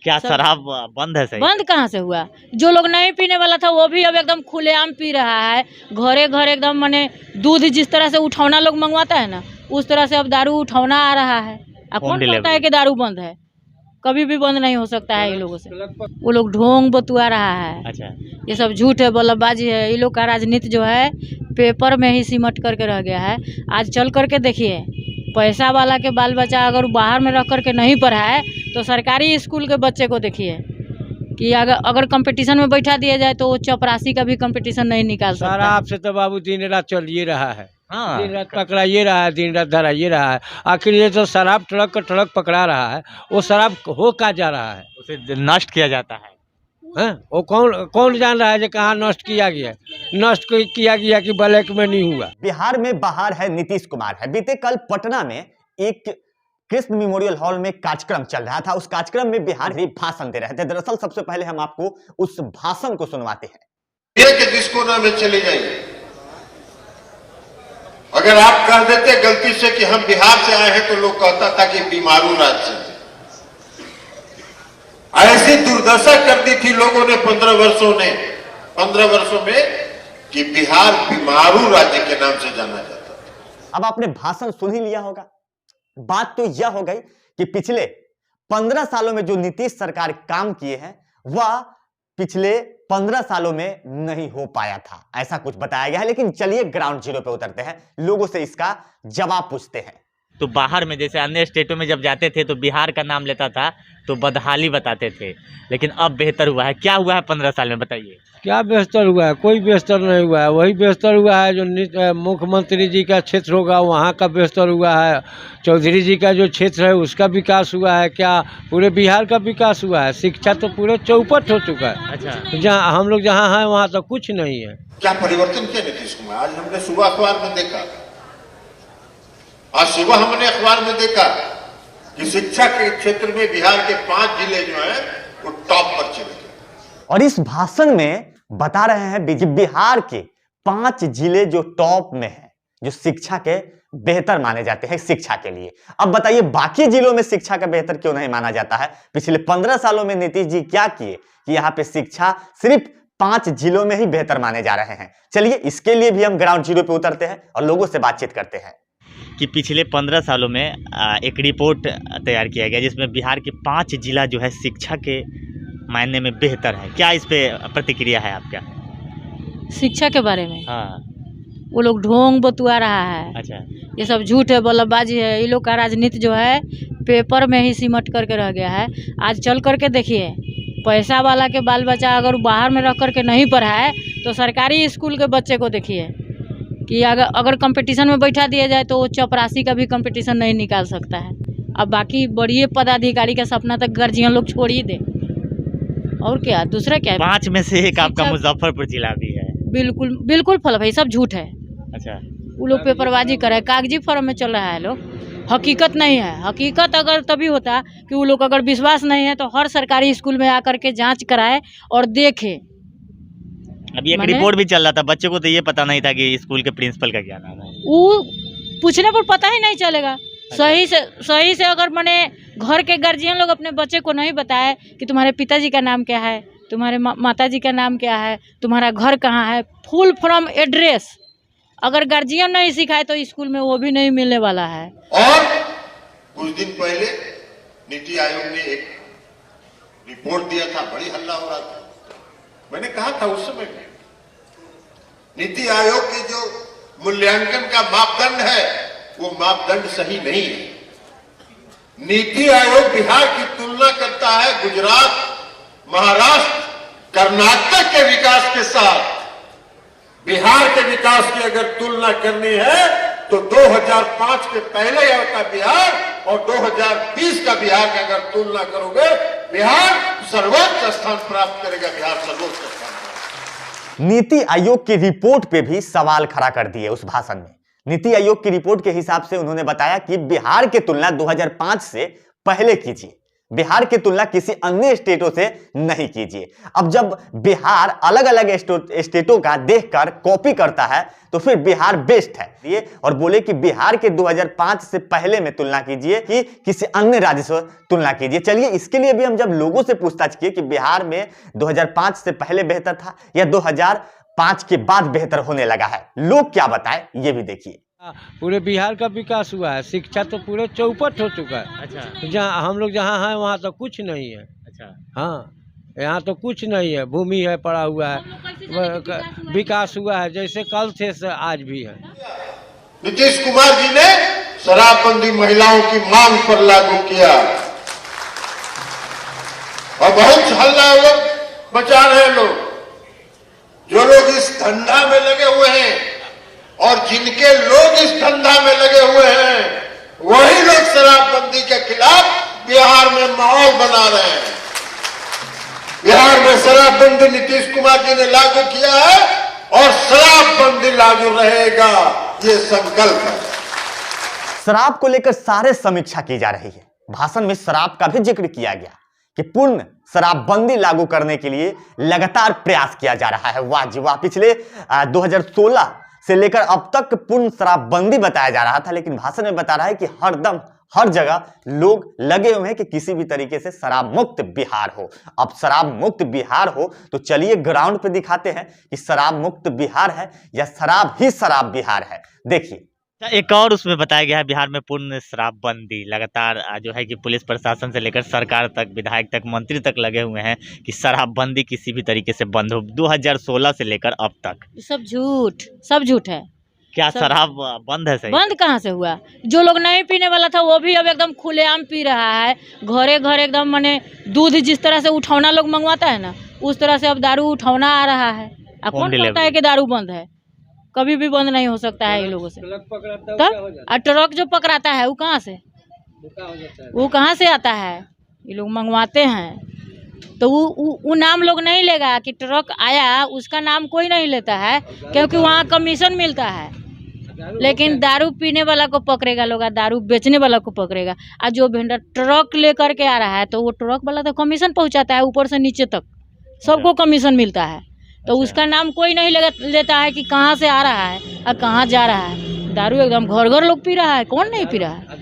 क्या शराब बंद है? सही बंद कहाँ से हुआ? जो लोग नहीं पीने वाला था वो भी अब एकदम खुलेआम पी रहा है। घरे घर एकदम माने दूध जिस तरह से उठौना लोग मंगवाता है ना, उस तरह से अब दारू उठौना आ रहा है। अब कौन कहता है कि दारू बंद है? कभी भी बंद नहीं हो सकता है। इन लोगों से वो लोग ढोंग बतुआ रहा है। अच्छा, ये सब झूठ है, बल्लभबाजी है। ये लोग का राजनीति जो है पेपर में ही सिमट करके रह गया है। आज चल करके देखिए, पैसा वाला के बाल बच्चा अगर बाहर में रख करके नहीं पढ़ा है तो सरकारी स्कूल के बच्चे को देखिए कि अगर कंपटीशन में बैठा दिया जाए तो वो चपरासी का भी कंपटीशन नहीं निकाल सकता। शराब से तो बाबू दिन रात चलिए रहा है। हाँ, दिन रात पकड़ाइए रहा है, दिन रात धराइए रहा है। आखिर ये तो शराब ट्रक का ट्रक पकड़ा रहा है, वो शराब हो का जा रहा है, उसे नष्ट किया जाता है। वो कौन जान रहा है जो कहाँ नष्ट किया गया? नष्ट किया गया कि ब्लैक में नहीं हुआ। बिहार में बाहर है नीतीश कुमार है। बीते कल पटना में एक कृष्ण मेमोरियल हॉल में कार्यक्रम चल रहा था। उस कार्यक्रम में बिहार भी भाषण दे रहे थे। दरअसल सबसे पहले हम आपको उस भाषण को सुनवाते हैं। ये कि जिस कोना में चले जाइए, अगर आप कह देते गलती से कि हम बिहार से आए हैं तो लोग कहता था कि बीमारू राज्य है। ऐसी दुर्दशा कर दी थी लोगों ने 15 वर्षों में कि बिहार बीमारू राज्य के नाम से जाना जाता था। अब आपने भाषण सुन ही लिया होगा। बात तो यह हो गई कि पिछले 15 सालों में जो नीतीश सरकार काम किए हैं वह पिछले 15 सालों में नहीं हो पाया था, ऐसा कुछ बताया गया है। लेकिन चलिए ग्राउंड जीरो पे उतरते हैं, लोगों से इसका जवाब पूछते हैं। तो बाहर में जैसे अन्य स्टेटों में जब जाते थे तो बिहार का नाम लेता था तो बदहाली बताते थे, लेकिन अब बेहतर हुआ है। क्या हुआ है 15 साल में, बताइए? क्या बेहतर हुआ है? कोई बेहतर नहीं हुआ है। वही बेहतर हुआ है जो मुख्यमंत्री जी का क्षेत्र होगा वहाँ का बेहतर हुआ है। चौधरी जी का जो क्षेत्र है उसका विकास हुआ है। क्या पूरे बिहार का विकास हुआ है? शिक्षा तो पूरे चौपट हो चुका है। अच्छा, जहाँ हम लोग जहाँ हैं वहाँ तो कुछ नहीं है। क्या परिवर्तन किया नीतीश कुमार? आज हमने सुबह अखबार में देखा, आज सुबह हमने अखबार में देखा कि शिक्षा के क्षेत्र में बिहार के 5 जिले जो हैं वो टॉप पर चले गए। और इस भाषण में बता रहे हैं बिहार के 5 जिले जो टॉप में हैं, जो शिक्षा के बेहतर माने जाते हैं शिक्षा के लिए। अब बताइए बाकी जिलों में शिक्षा का बेहतर क्यों नहीं माना जाता है? पिछले 15 सालों में नीतीश जी क्या किए कि यहाँ पे शिक्षा सिर्फ 5 जिलों में ही बेहतर माने जा रहे हैं? चलिए इसके लिए भी हम ग्राउंड जीरो पे उतरते हैं और लोगों से बातचीत करते हैं कि पिछले 15 सालों में एक रिपोर्ट तैयार किया गया जिसमें बिहार के 5 जिला जो है शिक्षा के मायने में बेहतर है। क्या इस पे प्रतिक्रिया है आपका? शिक्षा के बारे में हाँ, वो लोग ढोंग बतुआ रहा है। अच्छा, ये सब झूठ है, बल्लभबाजी है। ये लोग का राजनीति जो है पेपर में ही सिमट करके रह गया है। आज चल करके देखिए, पैसा वाला के बाल बच्चा अगर बाहर में रख करके नहीं पढ़ा है तो सरकारी स्कूल के बच्चे को देखिए कि अगर कंपटीशन में बैठा दिया जाए तो वो चपरासी का भी कंपटीशन नहीं निकाल सकता है। अब बाकी बड़ी पदाधिकारी का सपना तक गार्जियन लोग छोड़ ही दे, और क्या दूसरा क्या है? 5 में से एक आपका मुजफ्फरपुर जिला भी है। बिल्कुल बिल्कुल फल भाई, सब झूठ है। अच्छा, वो लोग पेपरबाजी करे, कागजी फॉर्म में चल रहा है लोग, हकीकत नहीं है। हकीकत अगर तभी होता कि वो लोग अगर विश्वास नहीं है तो हर सरकारी स्कूल में आकर के जांच कराए और देखे। अभी एक रिपोर्ट भी चल रहा था, बच्चे को तो ये पता नहीं था कि स्कूल के प्रिंसिपल का क्या नाम है। वो पूछने पर पता ही नहीं चलेगा। सही से अगर माने घर के गार्जियन लोग अपने बच्चे को नहीं बताए कि तुम्हारे पिताजी का नाम क्या है, तुम्हारे माताजी का नाम क्या है, तुम्हारा घर कहाँ है, फुल फॉर्म एड्रेस अगर गार्जियन नहीं सिखाए तो स्कूल में वो भी नहीं मिलने वाला है। और कुछ दिन पहले नीति आयोग ने एक रिपोर्ट दिया था, बड़ी हल्ला हो रहा था। मैंने कहा था उस समय में नीति आयोग के जो मूल्यांकन का मापदंड है वो मापदंड सही नहीं है। नीति आयोग बिहार की तुलना करता है गुजरात, महाराष्ट्र, कर्नाटक के विकास के साथ। बिहार के विकास की अगर तुलना करनी है तो 2005 के पहले का बिहार और 2020 का बिहार की अगर तुलना करोगे, बिहार सर्वोच्च स्थान प्राप्त करेगा। बिहार सर्वोच्च स्थान। नीति आयोग की रिपोर्ट पे भी सवाल खड़ा कर दिए उस भाषण में। नीति आयोग की रिपोर्ट के हिसाब से उन्होंने बताया कि बिहार की तुलना 2005 से पहले कीजिए बिहार की तुलना किसी अन्य स्टेटों से नहीं कीजिए। अब जब बिहार अलग अलग स्टेटों का देखकर कॉपी करता है तो फिर बिहार बेस्ट है ये, और बोले कि बिहार के 2005 से पहले में तुलना कीजिए कि किसी अन्य राज्य से तुलना कीजिए। चलिए, इसके लिए भी हम जब लोगों से पूछताछ किए कि बिहार में 2005 से पहले बेहतर था या 2005 के बाद बेहतर होने लगा है, लोग क्या बताए ये भी देखिए। पूरे बिहार का विकास हुआ है, शिक्षा तो पूरे चौपट हो चुका है। अच्छा जहाँ हम लोग जहाँ हैं वहाँ तो कुछ नहीं है। अच्छा हाँ, यहाँ तो कुछ नहीं है, भूमि है पड़ा हुआ है, विकास हुआ है जैसे कल थे से आज भी है। नीतीश कुमार जी ने शराबबंदी महिलाओं की मांग पर लागू किया और बहुत हल्ला बचा रहे लोग। जो लोग इस धंधा में लगे हुए हैं और जिनके लोग इस धंधा में लगे हुए हैं, वही लोग शराबबंदी के खिलाफ बिहार में माहौल बना रहे हैं। बिहार में शराबबंदी नीतीश कुमार जी ने लागू किया है और शराबबंदी लागू रहेगा, ये संकल्प है। शराब को लेकर सारे समीक्षा की जा रही है। भाषण में शराब का भी जिक्र किया गया कि पूर्ण शराबबंदी लागू करने के लिए लगातार प्रयास किया जा रहा है। वाह जी वाह, पिछले 2016 से लेकर अब तक पूर्ण शराबबंदी बताया जा रहा था, लेकिन भाषण में बता रहा है कि हरदम हर जगह लोग लगे हुए हैं कि किसी भी तरीके से शराब मुक्त बिहार हो। अब शराब मुक्त बिहार हो तो चलिए ग्राउंड पे दिखाते हैं कि शराब मुक्त बिहार है या शराब ही शराब बिहार है। देखिए, एक और उसमें बताया गया है बिहार में पूर्ण शराबबंदी लगातार जो है कि पुलिस प्रशासन से लेकर सरकार तक, विधायक तक, मंत्री तक लगे हुए हैं कि शराबबंदी किसी भी तरीके से बंद हो। 2016 से लेकर अब तक सब झूठ है। क्या शराब बंद है? सही बंद कहाँ से हुआ? जो लोग नहीं पीने वाला था वो भी अब एकदम खुलेआम पी रहा है, घरे घर एकदम। माने दूध जिस तरह से उठौना लोग मंगवाता है ना, उस तरह से अब दारू उठौना आ रहा है। अब कौन कहता है कि दारू बंद है? कभी भी बंद नहीं हो सकता है ये लोगों से। तब ट्रक जो पकड़ाता है वो कहाँ से, वो कहाँ से आता है? ये लोग मंगवाते हैं तो वो नाम लोग नहीं लेगा कि ट्रक आया, उसका नाम कोई नहीं लेता है क्योंकि वहाँ कमीशन मिलता है। लेकिन दारू पीने वाला को पकड़ेगा लोग, दारू बेचने वाला को पकड़ेगा। और जो वेंडर ट्रक लेकर के आ रहा है तो वो ट्रक वाला तो कमीशन पहुँचाता है, ऊपर से नीचे तक सबको कमीशन मिलता है। तो उसका नाम कोई नहीं लेता है कि कहाँ से आ रहा है और कहाँ जा रहा है। दारू एकदम घर घर लोग पी रहा है, कौन नहीं पी रहा है?